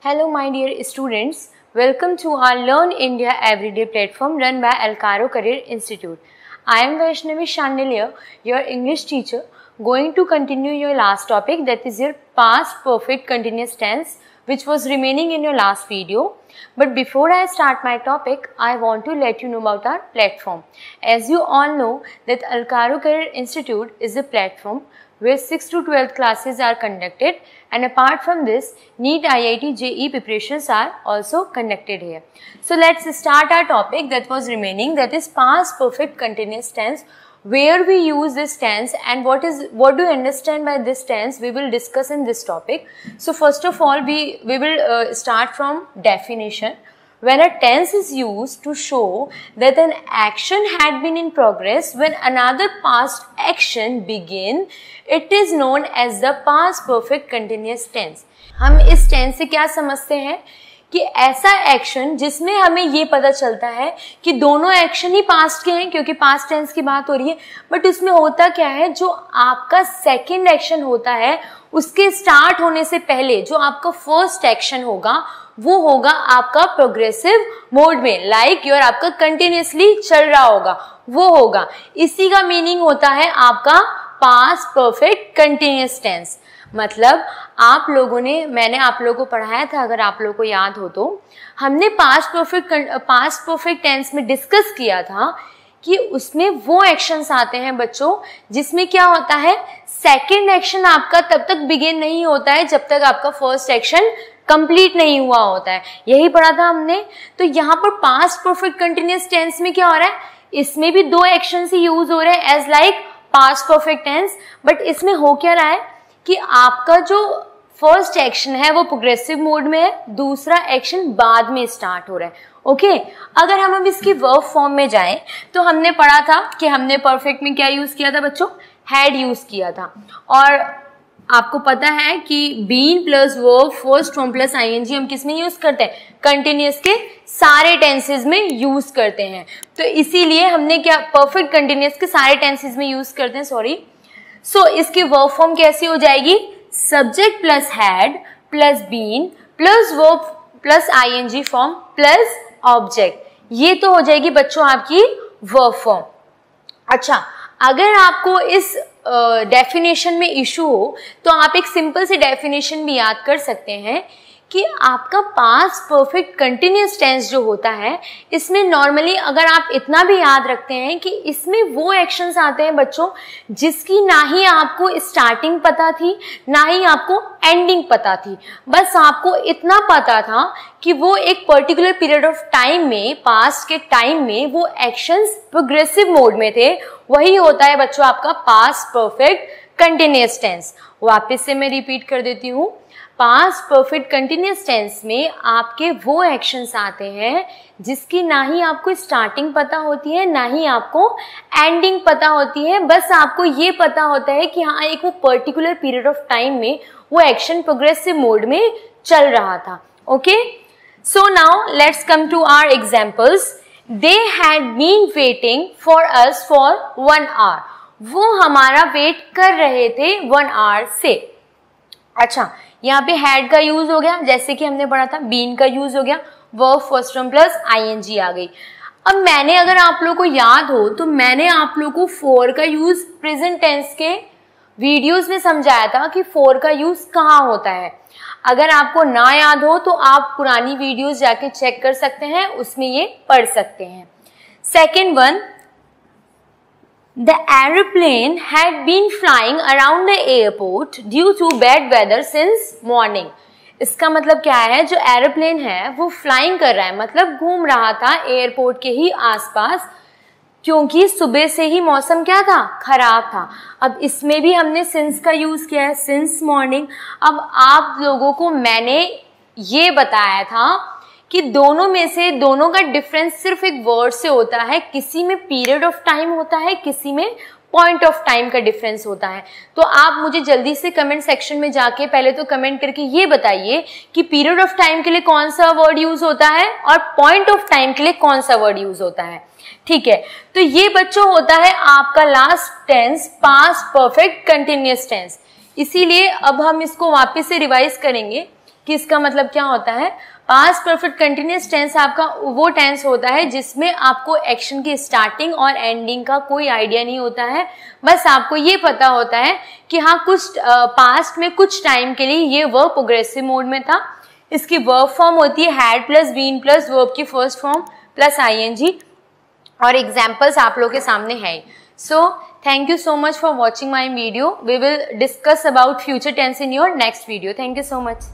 Hello my dear students, welcome to our Learn India Everyday platform run by Alcaro Career Institute. I am Vaishnavi Chandelier, your English teacher, going to continue your last topic, that is your past perfect continuous tense, which was remaining in your last video. But before I start my topic, I want to let you know about our platform. As you all know that Alcaro Career Institute is a platform where 6th to 12th classes are conducted, and apart from this, NEET, IIT, JEE preparations are also conducted here. So let's start our topic that was remaining, that is past perfect continuous tense, where we use this tense and what do you understand by this tense, we will discuss in this topic. So first of all, we will start from definition. When a tense is used to show that an action had been in progress when another past action began, it is known as the past perfect continuous tense. हम इस tense से क्या समझते हैं कि ऐसा action जिसमें हमें ये पता चलता है कि दोनों एक्शन ही पास्ट के हैं, क्योंकि पास्ट टेंस की बात हो रही है, बट उसमें होता क्या है, जो आपका सेकेंड एक्शन होता है उसके स्टार्ट होने से पहले जो आपका फर्स्ट एक्शन होगा वो होगा आपका प्रोग्रेसिव मोड में, लाइक योर आपका कंटिन्यूसली चल रहा होगा वो होगा। इसी का मीनिंग होता है आपका पास्ट परफेक्ट कंटिन्यूअस टेंस। मतलब आप लोगों ने, मैंने आप लोगों को पढ़ाया था, अगर आप लोगों को याद हो तो हमने पास्ट परफेक्ट टेंस में डिस्कस किया था कि उसमें वो एक्शंस आते हैं बच्चों जिसमें क्या होता है, सेकेंड एक्शन आपका तब तक बिगिन नहीं होता है जब तक आपका फर्स्ट एक्शन कंप्लीट नहीं हुआ होता है। यही पढ़ा था हमने। तो यहाँ पर पास्ट परफेक्ट कंटिन्यूअस टेंस में क्या हो रहा है, इसमें भी दो एक्शन ही यूज हो रहे हैं as like past perfect tense, but इसमें हो क्या रहा है कि आपका जो फर्स्ट एक्शन है वो प्रोग्रेसिव मोड में है, दूसरा एक्शन बाद में स्टार्ट हो रहा है। ओके अगर हम अब इसकी वर्ब फॉर्म में जाएं तो हमने पढ़ा था कि हमने परफेक्ट में क्या यूज किया था बच्चों, हैड यूज किया था। और आपको पता है कि been plus verb first form plus ING हम किस में यूज करते हैं, कंटिन्यूअस के सारे टेंसेस में यूज करते हैं। तो इसीलिए हमने क्या प्परफेक्ट कंटिन्यूअस के सारे टेंसेस में यूज करते हैं, सॉरी। सो इसकी वर्ब फॉर्म कैसी हो जाएगी, subject plus had plus been plus verb plus ING form plus object, ये तो हो जाएगी बच्चों आपकी वर्ब फॉर्म। अच्छा, अगर आपको इस डेफिनेशन में इशू हो तो आप एक सिंपल सी डेफिनेशन भी याद कर सकते हैं कि आपका पास्ट परफेक्ट कंटिन्यूअस टेंस जो होता है, इसमें नॉर्मली अगर आप इतना भी याद रखते हैं कि इसमें वो एक्शंस आते हैं बच्चों जिसकी ना ही आपको स्टार्टिंग पता थी ना ही आपको एंडिंग पता थी, बस आपको इतना पता था कि वो एक पर्टिकुलर पीरियड ऑफ टाइम में, पास्ट के टाइम में वो एक्शंस प्रोग्रेसिव मोड में थे। वही होता है बच्चों आपका पास्ट परफेक्ट कंटिन्यूअस टेंस। वापस से मैं रिपीट कर देती हूँ, पास्ट परफेक्ट कंटिन्यूअस टेंस में आपके वो एक्शंस आते हैं जिसकी ना ही आपको स्टार्टिंग पता होती है ना ही आपको एंडिंग पता होती है, बस आपको ये पता होता है कि हाँ एक वो पर्टिकुलर पीरियड ऑफ टाइम में वो एक्शन प्रोग्रेसिव मोड में चल रहा था। Okay, so now let's come to our examples. They had been waiting for us for 1 hour, वो हमारा वेट कर रहे थे 1 hour से। अच्छा, यहाँ पे हैड का यूज हो गया, जैसे कि हमने पढ़ा था, बीन का यूज हो गया, verb first form plus ING आ गई। अब मैंने, अगर आप लोगों को याद हो तो मैंने आप लोगों को फॉर का यूज प्रेजेंट टेंस के वीडियोस में समझाया था कि फॉर का यूज कहाँ होता है। अगर आपको ना याद हो तो आप पुरानी वीडियोस जाके चेक कर सकते हैं, उसमें ये पढ़ सकते हैं। Second one, The aeroplane had been flying around the airport due to bad weather since morning. इसका मतलब क्या है, जो एरोप्लेन है वो फ्लाइंग कर रहा है, मतलब घूम रहा था एयरपोर्ट के ही आसपास, क्योंकि सुबह से ही मौसम क्या था, खराब था। अब इसमें भी हमने सिंस का यूज किया है, सिंस मॉर्निंग। अब आप लोगों को मैंने ये बताया था कि दोनों में से दोनों का डिफरेंस सिर्फ एक वर्ड से होता है, किसी में पीरियड ऑफ टाइम होता है, किसी में पॉइंट ऑफ टाइम का डिफरेंस होता है। तो आप मुझे जल्दी से कमेंट सेक्शन में जाके पहले तो कमेंट करके ये बताइए कि पीरियड ऑफ टाइम के लिए कौन सा वर्ड यूज होता है और पॉइंट ऑफ टाइम के लिए कौन सा वर्ड यूज होता है। ठीक है, तो ये बच्चों होता है आपका last tense, past perfect continuous tense. इसीलिए अब हम इसको वापस से रिवाइज करेंगे कि इसका मतलब क्या होता है, पास्ट परफेक्ट कंटिन्यूअस टेंस आपका वो टेंस होता है जिसमें आपको एक्शन की स्टार्टिंग और एंडिंग का कोई आइडिया नहीं होता है, बस आपको ये पता होता है कि हाँ कुछ पास्ट में कुछ टाइम के लिए ये वर्ब प्रोग्रेसिव मोड में था। इसकी वर्ब फॉर्म होती है had plus been plus verb की फर्स्ट फॉर्म प्लस आईएनजी, और एग्जाम्पल्स आप लोग के सामने है। So thank you so much for watching my video. We will discuss about future tense in your next video. Thank you so much.